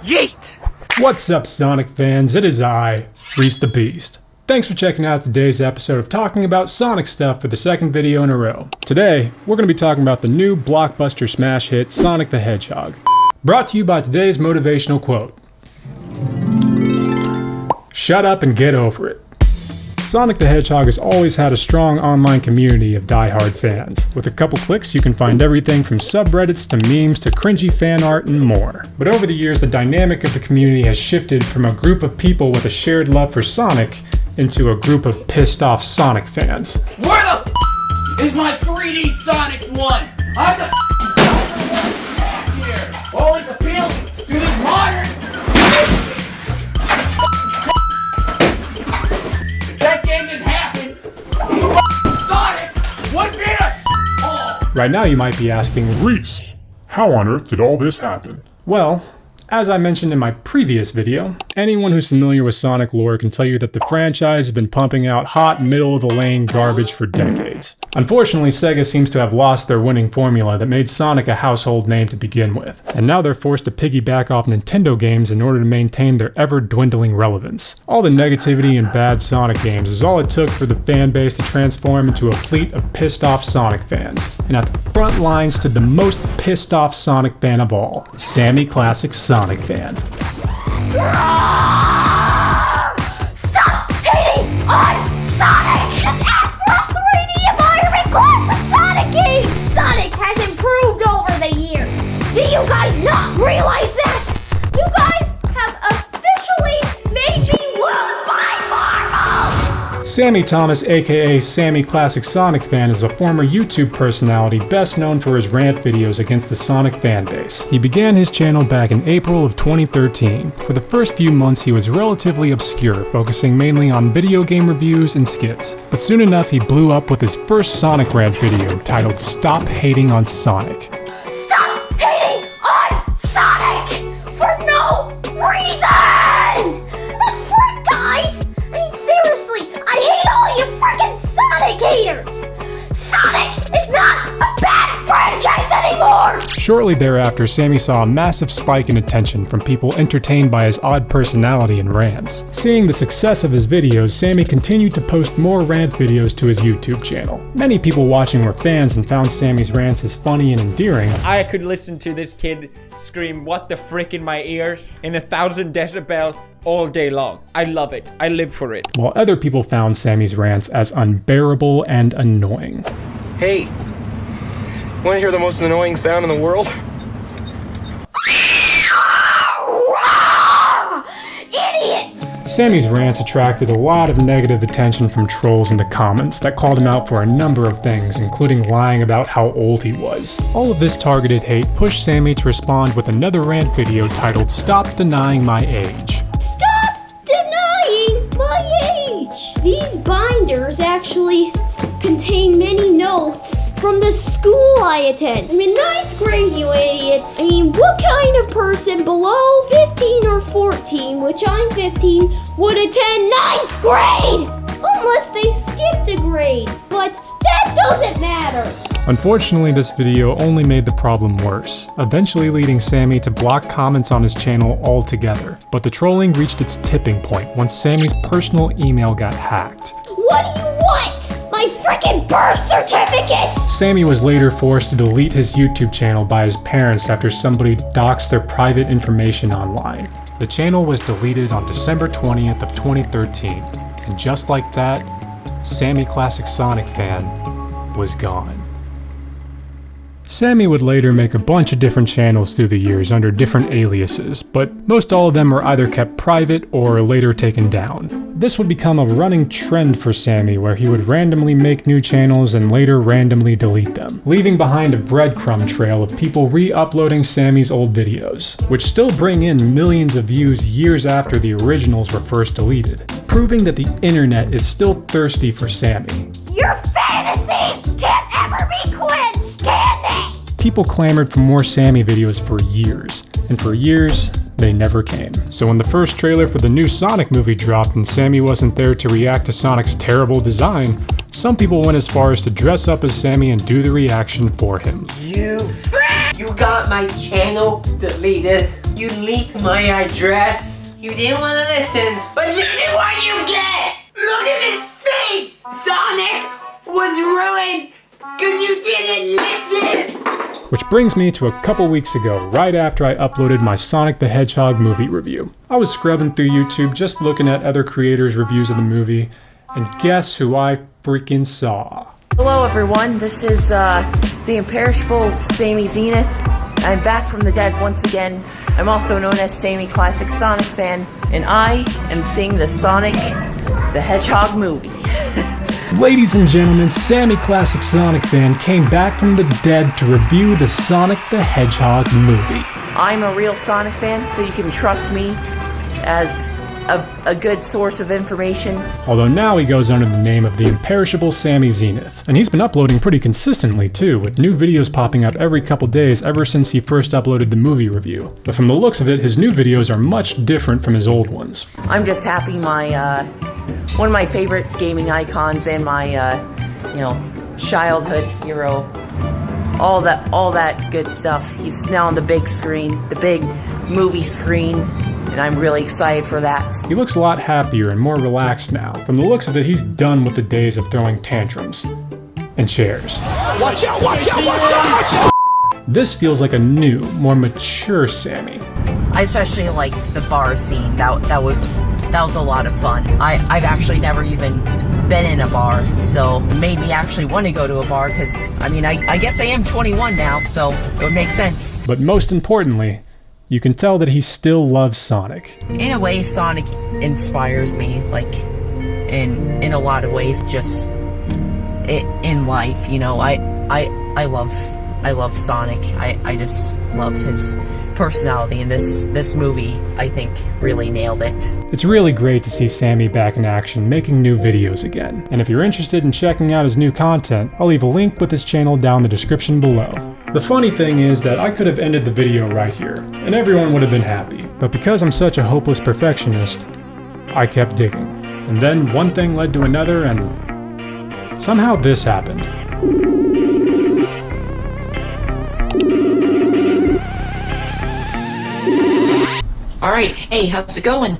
Yeet! What's up, Sonic fans? It is I, Reece the Beast. Thanks for checking out today's episode of talking about Sonic stuff for the second video in a row. Today, we're going to be talking about the new blockbuster smash hit, Sonic the Hedgehog. Brought to you by today's motivational quote. Shut up and get over it. Sonic the Hedgehog has always had a strong online community of die-hard fans. With a couple clicks, you can find everything from subreddits to memes to cringy fan art and more. But over the years, the dynamic of the community has shifted from a group of people with a shared love for Sonic into a group of pissed-off Sonic fans. Where the is my 3D Sonic 1? I'm the back here. Always appealing to this modern. If that game didn't happen, Sonic would be a all. Right now you might be asking, Reece, how on earth did all this happen? well, as I mentioned in my previous video, anyone who's familiar with Sonic lore can tell you that the franchise has been pumping out hot, middle-of-the-lane garbage for decades. Unfortunately, Sega seems to have lost their winning formula that made Sonic a household name to begin with, and now they're forced to piggyback off Nintendo games in order to maintain their ever-dwindling relevance. All the negativity in bad Sonic games is all it took for the fanbase to transform into a fleet of pissed-off Sonic fans. And at the front line stood the most pissed-off Sonic fan of all, SammyClassicSonicFan. Stop hating on Sonic! Just ask for a 3D environment classic Sonic game! Sonic has improved over the years. Do you guys not realize that? You guys have officially made me lose my marbles! Sammy Thomas, aka SammyClassicSonicFan, is a former YouTube personality best known for his rant videos against the Sonic fanbase. He began his channel back in April of 2013. For the first few months he was relatively obscure, focusing mainly on video game reviews and skits. But soon enough he blew up with his first Sonic Rant video titled Stop Hating on Sonic. Stop hating on Sonic! For no reason! The frick, guys! I mean, seriously, I hate all you frickin' Sonic haters! Sonic is not a bad franchise anymore! Shortly thereafter, Sammy saw a massive spike in attention from people entertained by his odd personality and rants. Seeing the success of his videos, Sammy continued to post more rant videos to his YouTube channel. Many people watching were fans and found Sammy's rants as funny and endearing. I could listen to this kid scream "what the frick" in my ears in 1,000 decibel all day long. I love it. I live for it. While other people found Sammy's rants as unbearable and annoying. Hey, wanna hear the most annoying sound in the world? Idiots! Sammy's rants attracted a lot of negative attention from trolls in the comments that called him out for a number of things, including lying about how old he was. All of this targeted hate pushed Sammy to respond with another rant video titled Stop Denying My Age. Stop denying my age! These binders actually contain many notes from the school I attend. I'm in 9th grade, you idiots. I mean, what kind of person below 15 or 14, which I'm 15, would attend 9th grade? Unless they skipped a grade, but that doesn't matter. Unfortunately, this video only made the problem worse, eventually leading Sammy to block comments on his channel altogether. But the trolling reached its tipping point once Sammy's personal email got hacked. What do you want? My frickin' birth certificate! Sammy was later forced to delete his YouTube channel by his parents after somebody doxed their private information online. The channel was deleted on December 20th of 2013, and just like that, SammyClassicSonicFan was gone. Sammy would later make a bunch of different channels through the years under different aliases, but most all of them were either kept private or later taken down. This would become a running trend for Sammy, where he would randomly make new channels and later randomly delete them, leaving behind a breadcrumb trail of people re-uploading Sammy's old videos, which still bring in millions of views years after the originals were first deleted, proving that the internet is still thirsty for Sammy. Your fantasies can't ever be quenched, can they? People clamored for more Sammy videos for years, and for years, they never came. So when the first trailer for the new Sonic movie dropped and Sammy wasn't there to react to Sonic's terrible design, Some people went as far as to dress up as Sammy and do the reaction for him. You got my channel deleted. You leaked my address. You didn't want to listen, but this is what you get! Look at his face! Sonic was ruined because you didn't listen! Which brings me to a couple weeks ago, right after I uploaded my Sonic the Hedgehog movie review. I was scrubbing through YouTube just looking at other creators' reviews of the movie, and guess who I freaking saw? Hello everyone, this is the imperishable Sammy Zenith. I'm back from the dead once again. I'm also known as SammyClassicSonicFan, and I am seeing the Sonic the Hedgehog movie. Ladies and gentlemen, SammyClassicSonicFan came back from the dead to review the Sonic the Hedgehog movie. I'm a real Sonic fan, so you can trust me as a good source of information. Although now he goes under the name of the imperishable Sammy Zenith. And he's been uploading pretty consistently too, with new videos popping up every couple days ever since he first uploaded the movie review. But from the looks of it, his new videos are much different from his old ones. I'm just happy my, one of my favorite gaming icons and my, childhood hero, all that good stuff. He's now on the big screen, the big movie screen, and I'm really excited for that. He looks a lot happier and more relaxed now. From the looks of it, he's done with the days of throwing tantrums and chairs. Watch out, watch out, watch out, watch out! This feels like a new, more mature Sammy. I especially liked the bar scene. That was a lot of fun. I've actually never even been in a bar, so it made me actually want to go to a bar, because, I guess I am 21 now, so it would make sense. But most importantly, you can tell that he still loves Sonic. In a way, Sonic inspires me, like, in a lot of ways, just in life, I love Sonic. I just love his personality, and this movie, I think, really nailed it. It's really great to see Sammy back in action, making new videos again. And if you're interested in checking out his new content, I'll leave a link with his channel down in the description below. The funny thing is that I could have ended the video right here, and everyone would have been happy. But because I'm such a hopeless perfectionist, I kept digging. And then one thing led to another, and somehow this happened. Alright, hey, how's it going?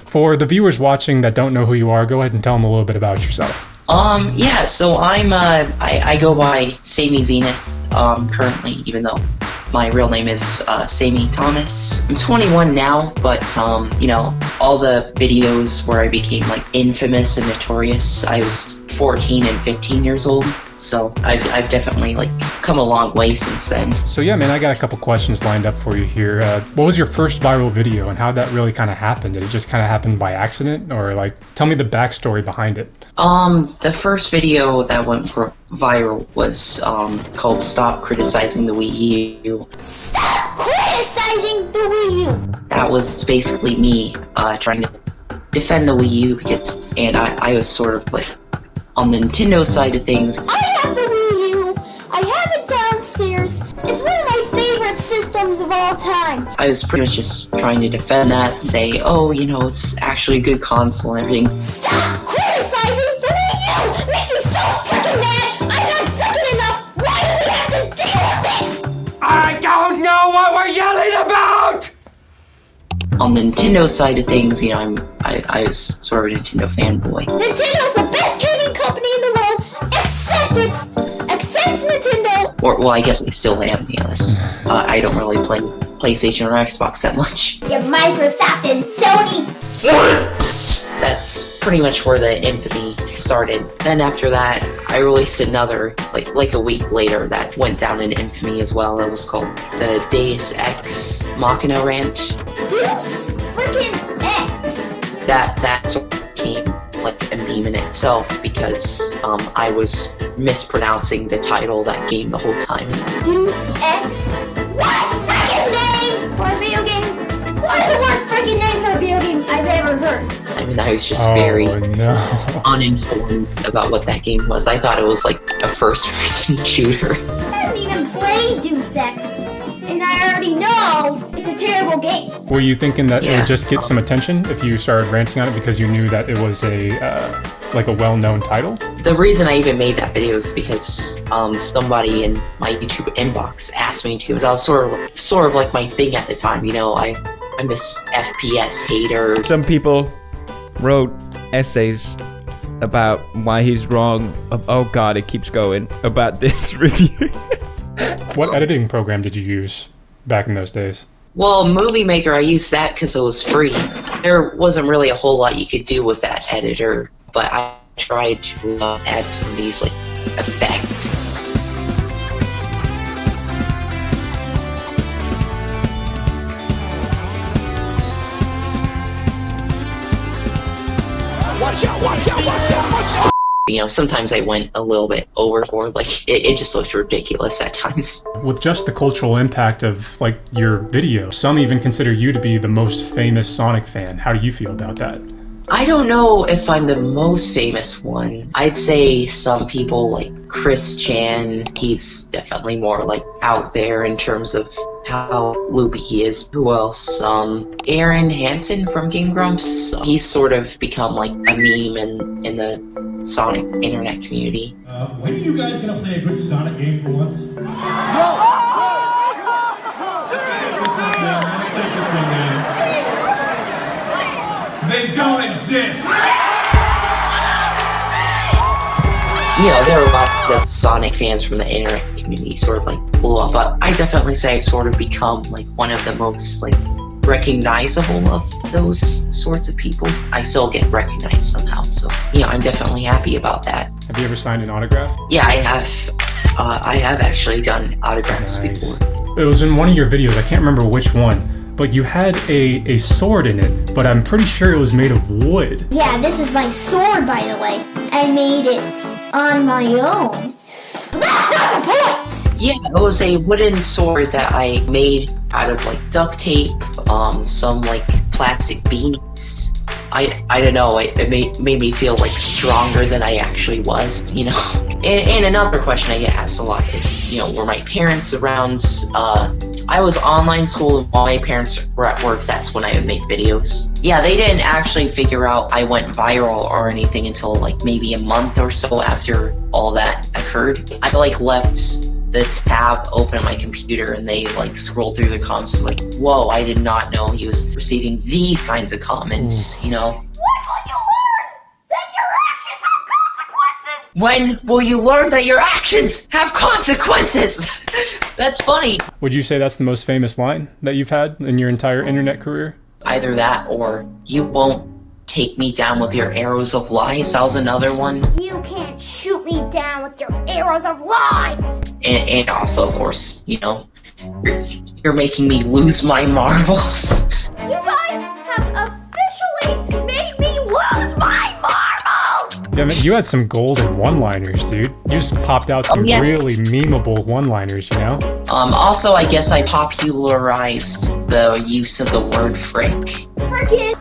For the viewers watching that don't know who you are, go ahead and tell them a little bit about yourself. Yeah, so I go by Sammy Zenith, currently, even though my real name is Sammy Thomas. I'm 21 now, but all the videos where I became like infamous and notorious, I was 14 and 15 years old. So I've definitely like come a long way since then. So yeah, man, I got a couple questions lined up for you here. What was your first viral video, and how'd that really kind of happen? Did it just kind of happen by accident, or like tell me the backstory behind it? The first video that went viral was called "Stop Criticizing the Wii U." Stop criticizing the Wii U! That was basically me trying to defend the Wii U, and I was sort of like on the Nintendo side of things. I have the Wii U! I have it downstairs! It's one of my favorite systems of all time! I was pretty much just trying to defend that, say, oh, it's actually a good console and everything. Stop criticizing the Wii U! It makes me so freaking mad! I'm not freaking enough! Why do we have to deal with this? I don't know what we're yelling about! On the Nintendo side of things, I was sort of a Nintendo fanboy. Nintendo's the best gaming company in the world! Accept it! Accept Nintendo! Well, I guess I still am, yes. I don't really play PlayStation or Xbox that much. You're Microsoft and Sony! That's pretty much where the infamy started. Then after that, I released another, like a week later, that went down in infamy as well. It was called the Deus Ex Machina Rant. Deus freaking X! That sort of became like a meme in itself, because I was mispronouncing the title of that game the whole time. Deus Ex? Worst freaking name for a video game! One of the worst freaking names for a video game I've ever heard. I was just very uninformed about what that game was. I thought it was like a first-person shooter. I haven't even played Deus Ex. And and I already know it's a terrible game. Were you thinking that it would just get some attention if you started ranting on it because you knew that it was a like a well-known title? The reason I even made that video is because somebody in my YouTube inbox asked me to. It was sort of like my thing at the time, you know. I'm this FPS hater. Some people wrote essays about why he's wrong. Oh god, it keeps going about this review. What editing program did you use back in those days? Well, Movie Maker, I used that because it was free. There wasn't really a whole lot you could do with that editor, but I tried to add some of these like effects. Watch out, watch out, watch out, watch out! You know, sometimes I went a little bit overboard, like, it just looked ridiculous at times. With just the cultural impact of, like, your video, some even consider you to be the most famous Sonic fan. How do you feel about that? I don't know if I'm the most famous one. I'd say some people, like Chris Chan, he's definitely more, like, out there in terms of how loopy he is. Who else? Aaron Hansen from Game Grumps. He's sort of become, like, a meme in the Sonic internet community. When are you guys gonna play a good Sonic game for once? Take this one, man. They don't exist! You know, there are a lot of Sonic fans from the internet community sort of, like, blew up, but I definitely say I've sort of become, like, one of the most, like, recognizable of those sorts of people. I still get recognized somehow, so yeah, I'm definitely happy about that. Have you ever signed an autograph? Yeah, I have actually done autographs before. It was in one of your videos, I can't remember which one, but you had a sword in it, but I'm pretty sure it was made of wood. Yeah, this is my sword, by the way. I made it on my own. But that's not the point! Yeah, it was a wooden sword that I made out of, like, duct tape, some, like, plastic beads. I don't know, it made me feel, like, stronger than I actually was, you know? And another question I get asked a lot is, you know, were my parents around? I was online school, and while my parents were at work, that's when I would make videos. Yeah, they didn't actually figure out I went viral or anything until, like, maybe a month or so after all that occurred. I, like, left the tab open on my computer and they, like, scrolled through the comments and like, whoa, I did not know he was receiving these kinds of comments, you know? When will you learn that your actions have consequences? That's funny. Would you say that's the most famous line that you've had in your entire internet career? Either that or you won't take me down with your arrows of lies. That was another one. You can't shoot me down with your arrows of lies! And also, of course, you know, you're making me lose my marbles. You guys have officially made me lose my marbles! Damn it, you had some golden one-liners, dude. You just popped out some really memeable one-liners, you know? Also, I guess I popularized the use of the word frick. Frickin',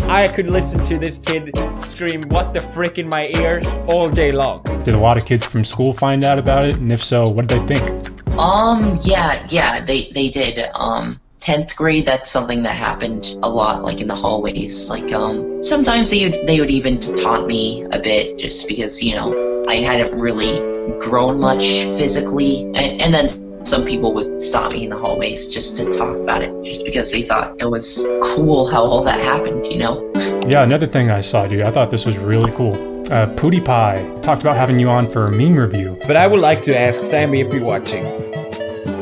I could listen to this kid scream "what the frick" in my ears all day long. Did a lot of kids from school find out about it? And if so, what did they think? Yeah, they did. 10th grade, that's something that happened a lot, like in the hallways. Like, sometimes they would even taunt me a bit just because, you know, I hadn't really grown much physically. And then some people would stop me in the hallways just to talk about it, just because they thought it was cool how all that happened, you know? Yeah, another thing I saw, dude, I thought this was really cool. PewDiePie talked about having you on for a meme review. But I would like to ask Sammy, if you're watching,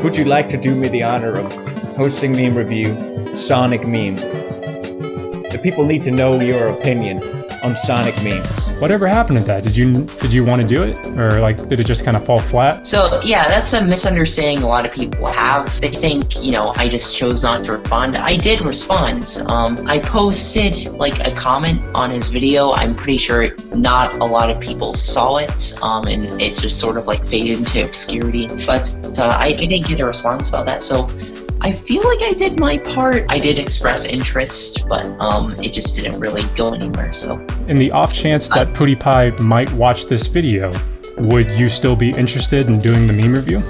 would you like to do me the honor of hosting meme review Sonic memes? The people need to know your opinion on Sonic memes. Whatever happened to that? Did you want to do it? Or like, did it just kind of fall flat? So yeah, that's a misunderstanding a lot of people have. They think, you know, I just chose not to respond. I did respond. I posted like a comment on his video. I'm pretty sure not a lot of people saw it, and it just sort of like faded into obscurity. But I didn't get a response about that, so I feel like I did my part. I did express interest, but it just didn't really go anywhere, so. In the off chance that PewDiePie might watch this video, would you still be interested in doing the meme review?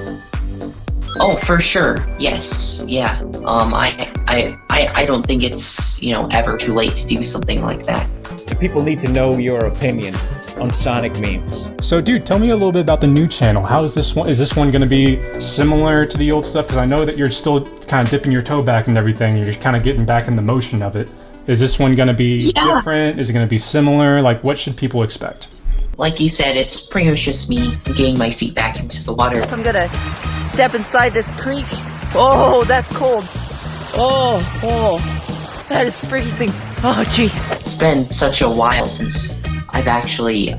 Oh, for sure. Yes. Yeah. I don't think it's, ever too late to do something like that. The people need to know your opinion on Sonic memes. So dude, tell me a little bit about the new channel. How is this one? Is this one going to be similar to the old stuff? Because I know that you're still kind of dipping your toe back and everything. You're just kind of getting back in the motion of it. Is this one going to be different? Is it going to be similar? Like, what should people expect? Like you said, it's pretty much just me getting my feet back into the water. I'm gonna step inside this creek. Oh, that's cold. Oh, that is freezing. Oh, jeez. It's been such a while since I've actually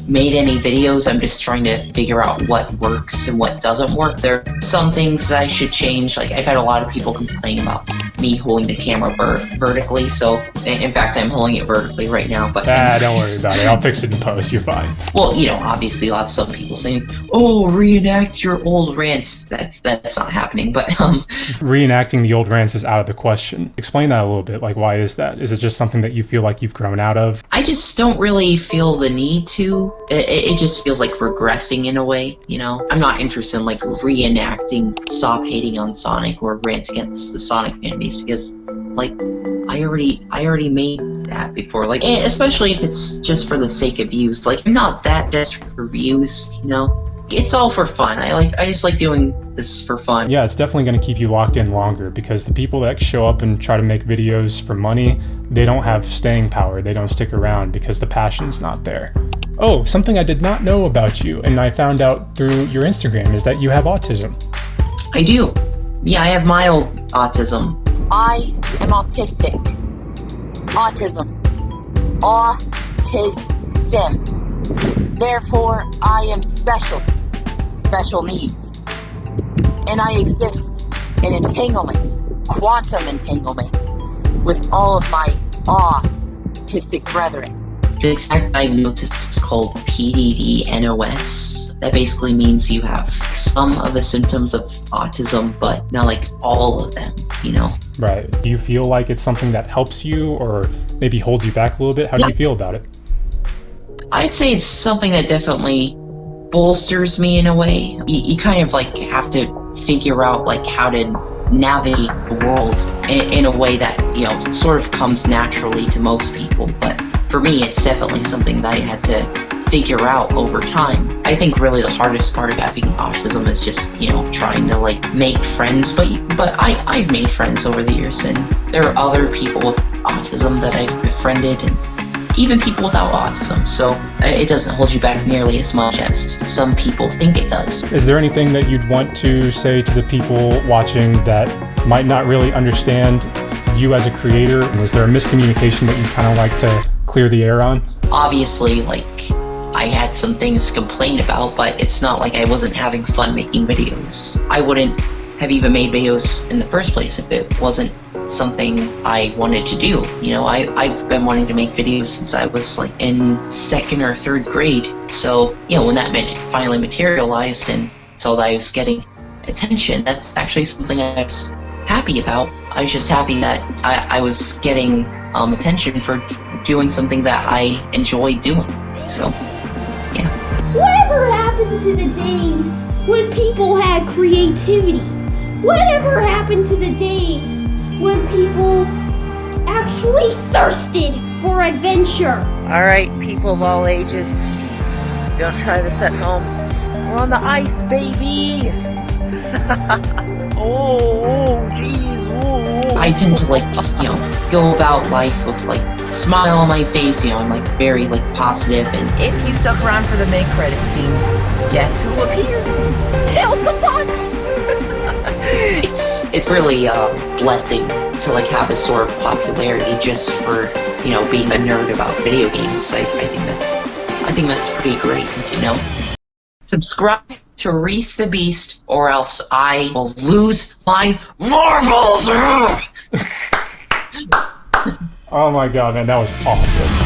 made any videos. I'm just trying to figure out what works and what doesn't work. There are some things that I should change. Like, I've had a lot of people complain about me holding the camera vertically, so in fact I'm holding it vertically right now, but don't worry about it, I'll fix it in post, you're fine. Well, obviously lots of people saying, oh, reenact your old rants. That's not happening, but Reenacting the old rants is out of the question. Explain that a little bit. Like, why is that? Is it just something that you feel like you've grown out of? I just don't really feel the need to. It just feels like regressing in a way, I'm not interested in like reenacting Stop Hating on Sonic or rant against the Sonic fan base, because like I already made that before, like, especially if it's just for the sake of views. Like, I'm not that desperate for views, it's all for fun. I just like doing this for fun. Yeah, it's definitely going to keep you locked in longer, because the people that show up and try to make videos for money, they don't have staying power. They don't stick around because the passion's not there. Oh, something I did not know about you, and I found out through your Instagram, is that you have autism. I do. Yeah, I have mild autism. I am autistic. Autism. Autism. Therefore, I am special. Special needs. And I exist in entanglement, quantum entanglement, with all of my autistic brethren. The exact diagnosis is called PDD-NOS. That basically means you have some of the symptoms of autism, but not like all of them, Right. Do you feel like it's something that helps you or maybe holds you back a little bit? How do you feel about it? I'd say it's something that definitely bolsters me in a way. You kind of like have to figure out like how to navigate the world in a way that, sort of comes naturally to most people, but for me, it's definitely something that I had to figure out over time. I think really the hardest part of having autism is just, trying to like make friends, but I've made friends over the years, and there are other people with autism that I've befriended, and even people without autism, so it doesn't hold you back nearly as much as some people think it does. Is there anything that you'd want to say to the people watching that might not really understand you as a creator? And is there a miscommunication that you'd kind of like to clear the air on? Obviously, like, I had some things to complain about, but it's not like I wasn't having fun making videos. I wouldn't have even made videos in the first place if it wasn't something I wanted to do. I've been wanting to make videos since I was like in 2nd or 3rd grade. So, when that finally materialized and so that I was getting attention, that's actually something I was happy about. I was just happy that I was getting attention for doing something that I enjoy doing. So, yeah. Whatever happened to the days when people had creativity? Whatever happened to the days when people actually thirsted for adventure? Alright, people of all ages, don't try this at home. We're on the ice, baby! Oh, jeez, oh. I tend to go about life with a smile on my face, I'm very positive, and if you stuck around for the mid-credit scene, guess who appears? Tails the Fox! it's really a blessing to have this sort of popularity just for being a nerd about video games. I think that's pretty great, Subscribe to Reece the Beast, or else I will lose my marbles! Oh my god, man, that was awesome.